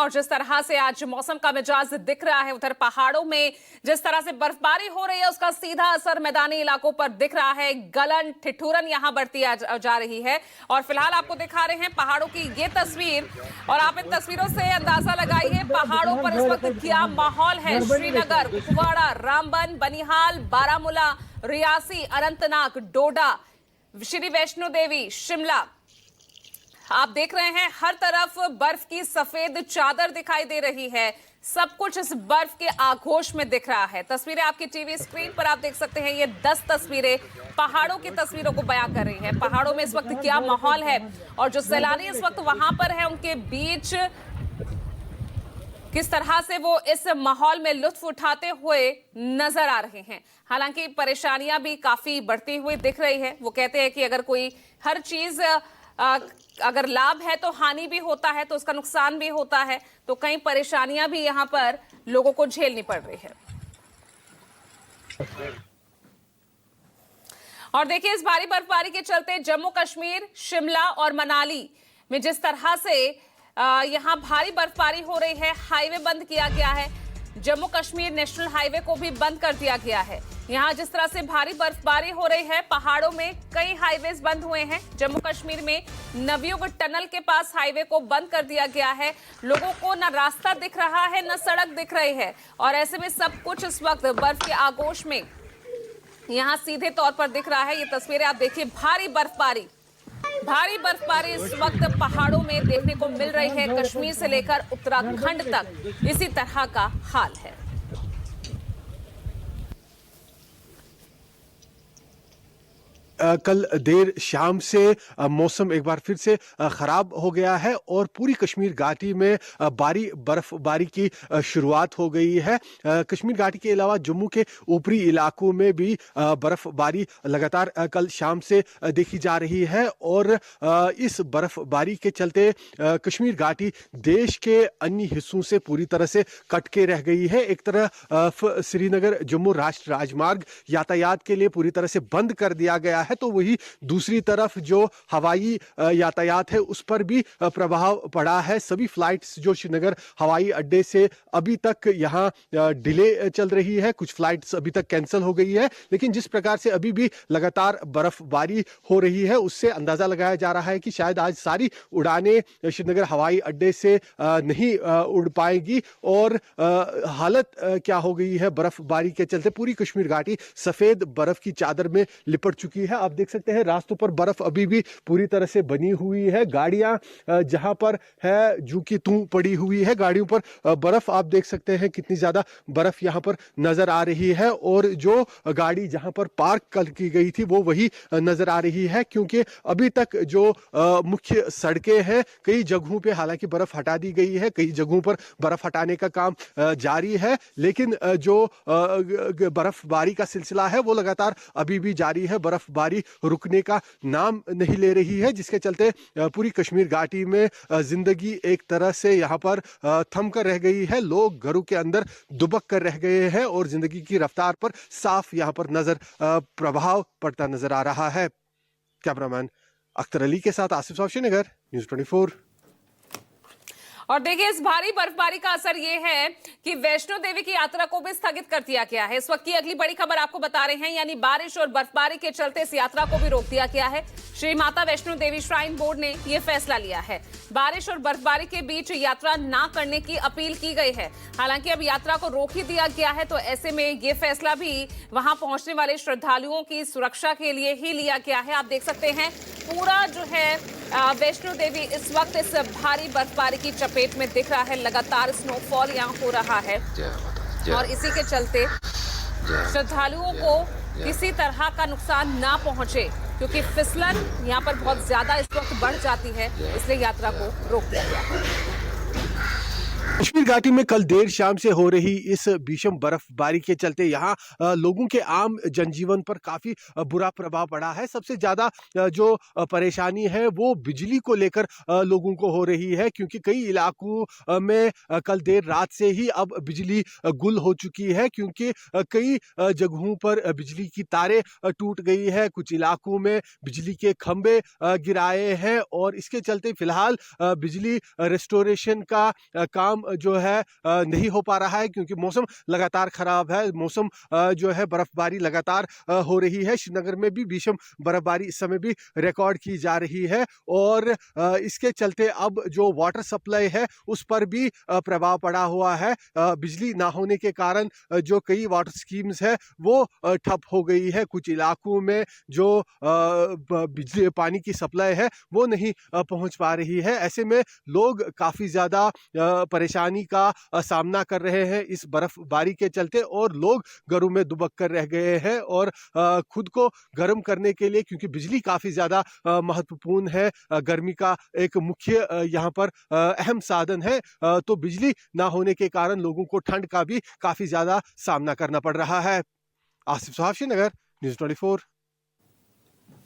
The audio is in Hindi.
और जिस तरह से आज मौसम का मिजाज दिख रहा है, उधर पहाड़ों में जिस तरह से बर्फबारी हो रही है उसका सीधा असर मैदानी इलाकों पर दिख रहा है। गलन ठिठुरन यहां बढ़ती जा रही है और फिलहाल आपको दिखा रहे हैं पहाड़ों की ये तस्वीर और आप इन तस्वीरों से अंदाजा लगाइए पहाड़ों पर इस वक्त क्या माहौल है। श्रीनगर, कुपवाड़ा, रामबन, बनिहाल, बारामूला, रियासी, अनंतनाग, डोडा, श्री वैष्णो देवी, शिमला, आप देख रहे हैं हर तरफ बर्फ की सफेद चादर दिखाई दे रही है। सब कुछ इस बर्फ के आगोश में दिख रहा है। तस्वीरें आपकी टीवी स्क्रीन पर आप देख सकते हैं। ये 10 तस्वीरें पहाड़ों की तस्वीरों को बयां कर रही है। पहाड़ों में इस वक्त क्या माहौल है और जो सैलानी इस वक्त वहां पर है उनके बीच किस तरह से वो इस माहौल में लुत्फ उठाते हुए नजर आ रहे हैं। हालांकि परेशानियां भी काफी बढ़ती हुई दिख रही है। वो कहते हैं कि अगर कोई हर चीज अगर लाभ है तो हानि भी होता है, तो उसका नुकसान भी होता है, तो कई परेशानियां भी यहां पर लोगों को झेलनी पड़ रही है। और देखिए इस भारी बर्फबारी के चलते जम्मू कश्मीर, शिमला और मनाली में जिस तरह से यहां भारी बर्फबारी हो रही है, हाईवे बंद किया गया है। जम्मू कश्मीर नेशनल हाईवे को भी बंद कर दिया गया है। यहां जिस तरह से भारी बर्फबारी हो रही है, पहाड़ों में कई हाईवेज बंद हुए हैं। जम्मू कश्मीर में नवयुग टनल के पास हाईवे को बंद कर दिया गया है। लोगों को न रास्ता दिख रहा है न सड़क दिख रही है और ऐसे में सब कुछ इस वक्त बर्फ के आगोश में यहां सीधे तौर पर दिख रहा है। ये तस्वीरें आप देखिए, भारी बर्फबारी इस वक्त पहाड़ों में देखने को मिल रही है। कश्मीर से लेकर उत्तराखंड तक इसी तरह का हाल है। कल देर शाम से मौसम एक बार फिर से खराब हो गया है और पूरी कश्मीर घाटी में भारी बर्फबारी की शुरुआत हो गई है। कश्मीर घाटी के अलावा जम्मू के ऊपरी इलाकों में भी बर्फबारी लगातार कल शाम से देखी जा रही है और इस बर्फबारी के चलते कश्मीर घाटी देश के अन्य हिस्सों से पूरी तरह से कट के रह गई है। एक तरफ श्रीनगर जम्मू राष्ट्रीय राजमार्ग यातायात के लिए पूरी तरह से बंद कर दिया गया है, तो वही दूसरी तरफ जो हवाई यातायात है उस पर भी प्रभाव पड़ा है। सभी फ्लाइट्स जो श्रीनगर हवाई अड्डे से अभी तक यहां डिले चल रही है, कुछ फ्लाइट्स अभी तक कैंसिल हो गई है, लेकिन जिस प्रकार से अभी भी लगातार बर्फबारी हो रही है उससे अंदाजा लगाया जा रहा है कि शायद आज सारी उड़ानें श्रीनगर हवाई अड्डे से नहीं उड़ पाएगी और हालत क्या हो गई है बर्फबारी के चलते। पूरी कश्मीर घाटी सफेद बर्फ की चादर में लिपट चुकी है। आप देख सकते हैं रास्तों पर बर्फ अभी भी पूरी तरह से बनी हुई है। गाड़ियां जहां पर है जू की तू पड़ी हुई है, गाड़ियों पर बर्फ आप देख सकते हैं कितनी ज्यादा बर्फ यहां पर नजर आ रही है और जो गाड़ी जहां पर पार्क कल की गई थी वो वही नजर आ रही है, क्योंकि अभी तक जो मुख्य सड़कें हैं कई जगहों पे हालांकि बर्फ हटा दी गई है, कई जगहों पर बर्फ हटाने का काम जारी है, लेकिन जो बर्फबारी का सिलसिला है वो लगातार अभी भी जारी है। बर्फबारी रुकने का नाम नहीं ले रही है, जिसके चलते पूरी कश्मीर घाटी में जिंदगी एक तरह से यहां पर थम कर रह गई है। लोग घरों के अंदर दुबक कर रह गए हैं और जिंदगी की रफ्तार पर साफ यहां पर प्रभाव पड़ता नजर आ रहा है। कैमरामैन अख्तर अली के साथ आसिफ साहब, श्रीनगर, न्यूज़ 24। और देखिए इस भारी बर्फबारी का असर ये है कि वैष्णो देवी की यात्रा को भी स्थगित कर दिया गया है। इस वक्त की अगली बड़ी खबर आपको बता रहे हैं, यानी बारिश और बर्फबारी के चलते इस यात्रा को भी रोक दिया गया है। श्री माता वैष्णो देवी श्राइन बोर्ड ने यह फैसला लिया है। बारिश और बर्फबारी के बीच यात्रा ना करने की अपील की गई है। हालांकि अब यात्रा को रोक ही दिया गया है, तो ऐसे में यह फैसला भी वहां पहुंचने वाले श्रद्धालुओं की सुरक्षा के लिए ही लिया गया है। आप देख सकते हैं पूरा जो है वैष्णो देवी इस वक्त इस भारी बर्फबारी की चपेट में दिख रहा है। लगातार स्नोफॉल यहाँ हो रहा है और इसी के चलते श्रद्धालुओं को किसी तरह का नुकसान ना पहुंचे, क्योंकि फिसलन यहाँ पर बहुत ज्यादा इस वक्त बढ़ जाती है, इसलिए यात्रा को रोक दिया गया है। कश्मीर घाटी में कल देर शाम से हो रही इस भीषण बर्फबारी के चलते यहाँ लोगों के आम जनजीवन पर काफी बुरा प्रभाव पड़ा है। सबसे ज्यादा जो परेशानी है वो बिजली को लेकर लोगों को हो रही है, क्योंकि कई इलाकों में कल देर रात से ही अब बिजली गुल हो चुकी है, क्योंकि कई जगहों पर बिजली की तारें टूट गई है। कुछ इलाकों में बिजली के खंभे गिराए हैं और इसके चलते फिलहाल बिजली रेस्टोरेशन का काम जो है नहीं हो पा रहा है, क्योंकि मौसम लगातार खराब है। मौसम जो है बर्फबारी लगातार हो रही है। श्रीनगर में भी भीषण बर्फबारी इस समय भी रिकॉर्ड की जा रही है और इसके चलते अब जो वाटर सप्लाई है उस पर भी प्रभाव पड़ा हुआ है। बिजली ना होने के कारण जो कई वाटर स्कीम्स है वो ठप हो गई है। कुछ इलाकों में जो बिजली पानी की सप्लाई है वो नहीं पहुंच पा रही है। ऐसे में लोग काफी ज्यादा परेशानी का सामना कर रहे हैं इस बर्फबारी के चलते, और लोग घरों में दुबक कर रह गए हैं और खुद को गर्म करने के लिए, क्योंकि बिजली काफी ज्यादा महत्वपूर्ण है, गर्मी का एक मुख्य यहाँ पर अहम साधन है, तो बिजली ना होने के कारण लोगों को ठंड का भी काफी ज्यादा सामना करना पड़ रहा है। आसिफ साहब, श्रीनगर, न्यूज़ 24।